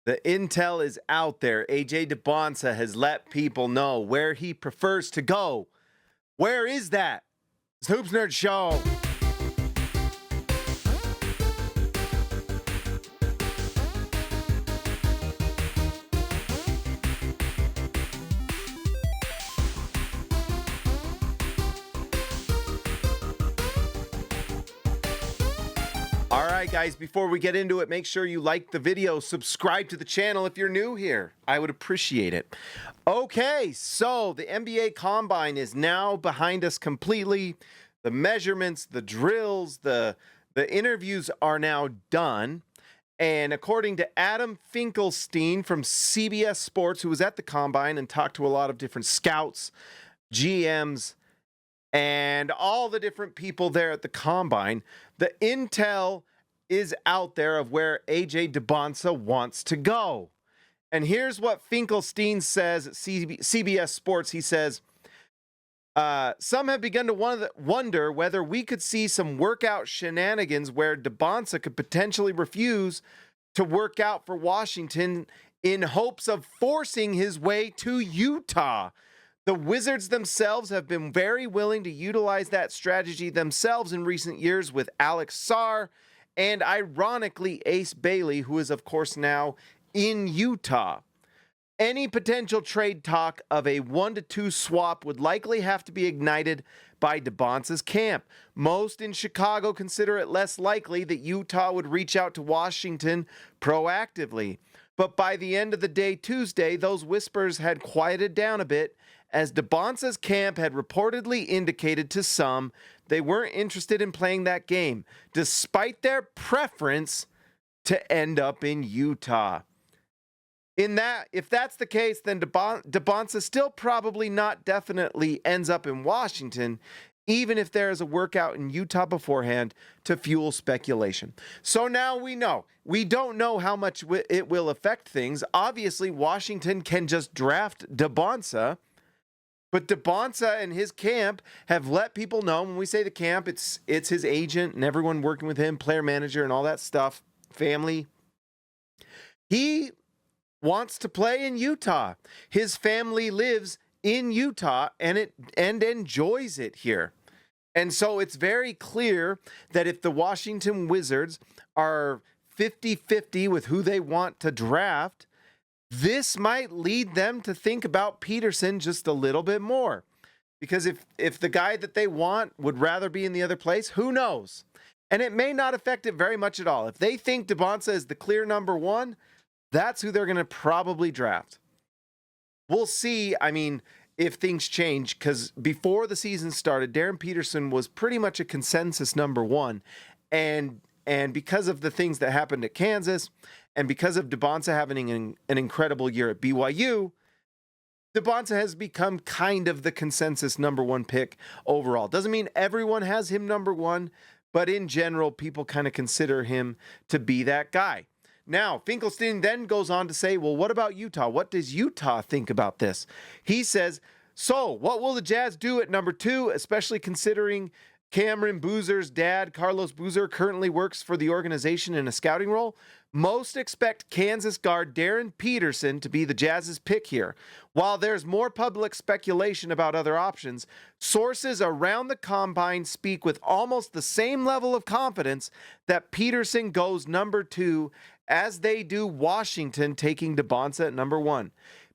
The intel is out there. AJ Debonsa has let people know where he prefers to go. Where is that? It's Hoops Nerd Show. All right, guys, before we get into it, make sure you like the video, subscribe to the channel if you're new here. I would appreciate it. Okay, so the NBA Combine is now behind us completely. The measurements, the drills, the interviews are now done. And according to Adam Finkelstein from CBS Sports, who was at the Combine and talked to a lot of different scouts, GMs, and all the different people there at the Combine, the intel is out there of where AJ Dybantsa wants to go. And here's what Finkelstein says at CBS Sports. He says, some have begun to wonder whether we could see some workout shenanigans where Debonsa could potentially refuse to work out for Washington in hopes of forcing his way to Utah. The Wizards themselves have been very willing to utilize that strategy themselves in recent years with Alex Sarr and, ironically, Ace Bailey, who is, of course, now in Utah. Any potential trade talk of a 1-2 swap would likely have to be ignited by Debonsa's camp. Most in Chicago consider it less likely that Utah would reach out to Washington proactively. But by the end of the day Tuesday, those whispers had quieted down a bit, as Debonsa's camp had reportedly indicated to some they weren't interested in playing that game, despite their preference to end up in Utah. If that's the case, then Debonsa still probably not definitely ends up in Washington, even if there is a workout in Utah beforehand to fuel speculation. So now we know. We don't know how much it will affect things. Obviously, Washington can just draft Debonsa, but Debonsa and his camp have let people know. When we say the camp, it's his agent and everyone working with him, player manager and all that stuff, family. He wants to play in Utah. His family lives in Utah and enjoys it here. And so it's very clear that if the Washington Wizards are 50-50 with who they want to draft, this might lead them to think about Peterson just a little bit more. Because if the guy that they want would rather be in the other place, who knows? And it may not affect it very much at all. If they think Debonsa is the clear number one, that's who they're going to probably draft. We'll see, if things change, because before the season started, Darren Peterson was pretty much a consensus number one. And because of the things that happened at Kansas, and because of Debonsa having an incredible year at BYU, Debonsa has become kind of the consensus number one pick overall. Doesn't mean everyone has him number one, but in general, people kind of consider him to be that guy. Now, Finkelstein then goes on to say, well, what about Utah? What does Utah think about this? He says, so what will the Jazz do at number 2, especially considering Cameron Boozer's dad, Carlos Boozer, currently works for the organization in a scouting role? Most expect Kansas guard Darren Peterson to be the Jazz's pick here. While there's more public speculation about other options, sources around the Combine speak with almost the same level of confidence that Peterson goes number 2 as they do Washington taking Debonsa at number 1.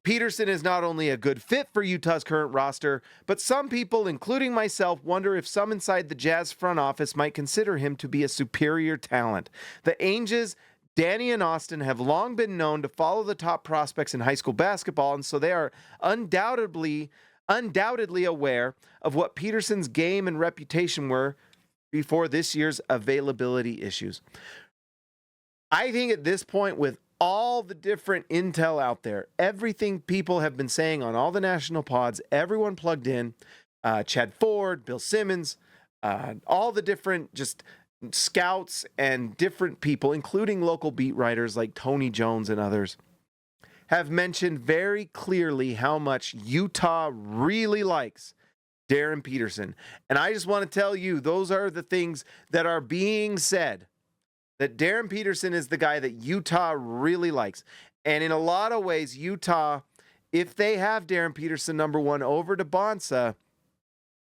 Peterson is not only a good fit for Utah's current roster, but some people, including myself, wonder if some inside the Jazz front office might consider him to be a superior talent. The Ainges, Danny and Austin have long been known to follow the top prospects in high school basketball, and so they are undoubtedly aware of what Peterson's game and reputation were before this year's availability issues. I think at this point, with all the different intel out there, everything people have been saying on all the national pods, everyone plugged in, Chad Ford, Bill Simmons, all the different just scouts and different people, including local beat writers like Tony Jones and others, have mentioned very clearly how much Utah really likes Darren Peterson. And I just want to tell you, those are the things that are being said, that Darren Peterson is the guy that Utah really likes. And in a lot of ways, Utah, if they have Darren Peterson number 1 over Debonsa,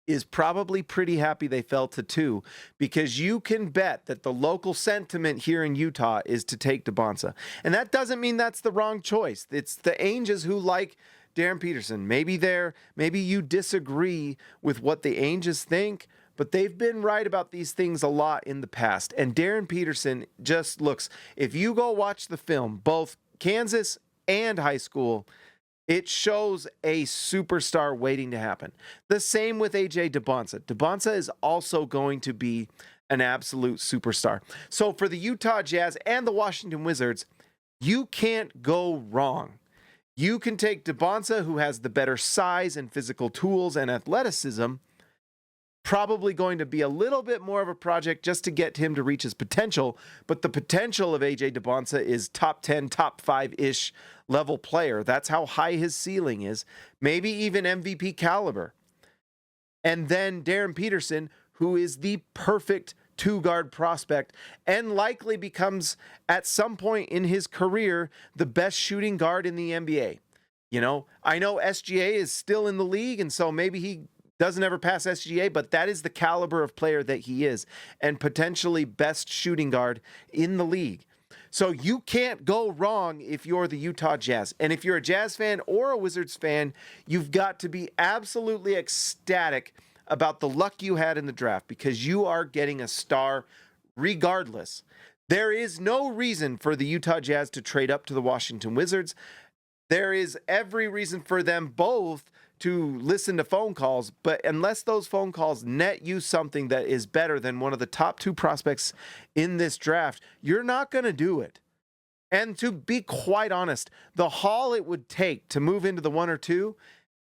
is probably pretty happy they fell to 2, because you can bet that the local sentiment here in Utah is to take Dybantsa. And that doesn't mean that's the wrong choice. It's the Angels who like Darren Peterson. Maybe you disagree with what the Angels think, but they've been right about these things a lot in the past. And Darren Peterson just looks, if you go watch the film, both Kansas and high school, it shows a superstar waiting to happen. The same with AJ Debonsa. Debonsa is also going to be an absolute superstar. So for the Utah Jazz and the Washington Wizards, you can't go wrong. You can take Debonsa, who has the better size and physical tools and athleticism, probably going to be a little bit more of a project just to get him to reach his potential. But the potential of AJ Debonsa is top 10, top 5-ish level player. That's how high his ceiling is. Maybe even MVP caliber. And then Darren Peterson, who is the perfect two-guard prospect and likely becomes, at some point in his career, the best shooting guard in the NBA. I know SGA is still in the league, and so maybe he doesn't ever pass SGA, but that is the caliber of player that he is, and potentially best shooting guard in the league. So you can't go wrong if you're the Utah Jazz. And if you're a Jazz fan or a Wizards fan, you've got to be absolutely ecstatic about the luck you had in the draft, because you are getting a star regardless. There is no reason for the Utah Jazz to trade up to the Washington Wizards. There is every reason for them both to listen to phone calls, but unless those phone calls net you something that is better than one of the top 2 prospects in this draft, you're not going to do it. And to be quite honest, the haul it would take to move into the 1 or 2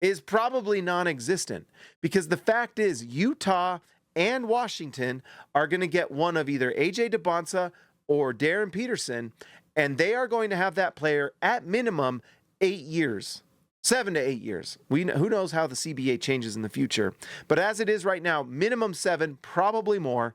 is probably non-existent, because the fact is Utah and Washington are going to get one of either AJ Debonsa or Darren Peterson, and they are going to have that player at minimum 8 years. 7 to 8 years. Who knows how the CBA changes in the future. But as it is right now, minimum 7, probably more.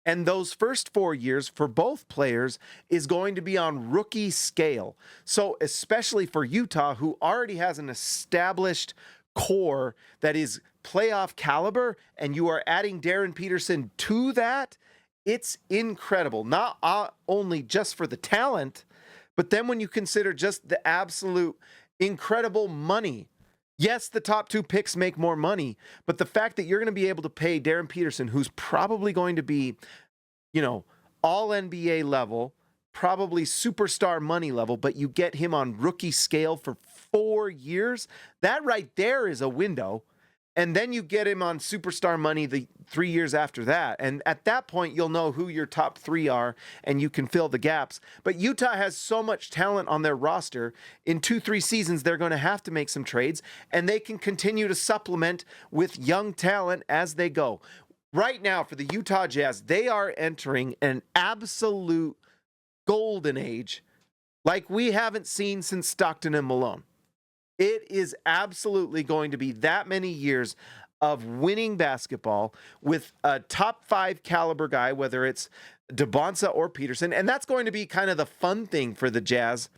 And those first 4 years for both players is going to be on rookie scale. So especially for Utah, who already has an established core that is playoff caliber, and you are adding Darren Peterson to that, it's incredible. Not only just for the talent, but then when you consider just the absolute incredible money. Yes, the top 2 picks make more money, but the fact that you're going to be able to pay Darren Peterson, who's probably going to be, all NBA level, probably superstar money level, but you get him on rookie scale for 4 years, that right there is a window. And then you get him on superstar money the 3 years after that. And at that point, you'll know who your top 3 are, and you can fill the gaps. But Utah has so much talent on their roster. In 2-3 seasons, they're going to have to make some trades, and they can continue to supplement with young talent as they go. Right now, for the Utah Jazz, they are entering an absolute golden age like we haven't seen since Stockton and Malone. It is absolutely going to be that many years of winning basketball with a top 5 caliber guy, whether it's Debonsa or Peterson. And that's going to be kind of the fun thing for the Jazz,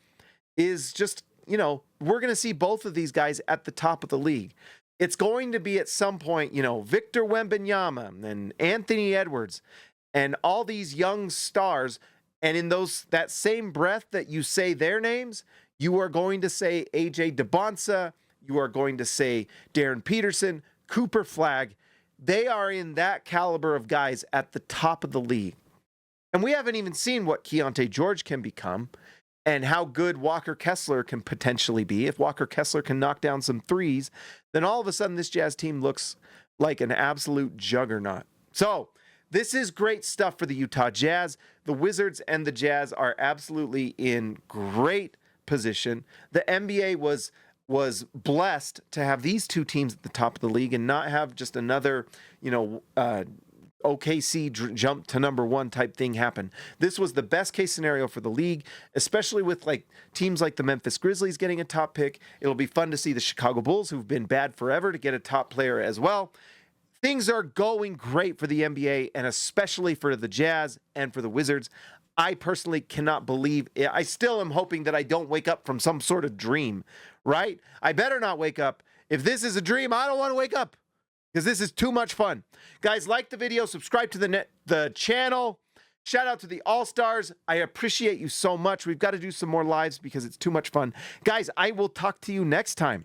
is just, we're going to see both of these guys at the top of the league. It's going to be at some point, Victor Wembanyama and Anthony Edwards and all these young stars. And in that same breath that you say their names, you are going to say AJ Debonsa, you are going to say Darren Peterson, Cooper Flagg. They are in that caliber of guys at the top of the league. And we haven't even seen what Keontae George can become and how good Walker Kessler can potentially be. If Walker Kessler can knock down some threes, then all of a sudden this Jazz team looks like an absolute juggernaut. So this is great stuff for the Utah Jazz. The Wizards and the Jazz are absolutely in great position. The NBA was blessed to have these 2 teams at the top of the league and not have just another, OKC jump to number 1 type thing happen. This was the best case scenario for the league, especially with teams like the Memphis Grizzlies getting a top pick. It'll be fun to see the Chicago Bulls, who've been bad forever, to get a top player as well. Things are going great for the NBA, and especially for the Jazz and for the Wizards. I personally cannot believe it. I still am hoping that I don't wake up from some sort of dream, right? I better not wake up. If this is a dream, I don't want to wake up because this is too much fun. Guys, like the video, subscribe to the channel. Shout out to the All-Stars. I appreciate you so much. We've got to do some more lives because it's too much fun. Guys, I will talk to you next time.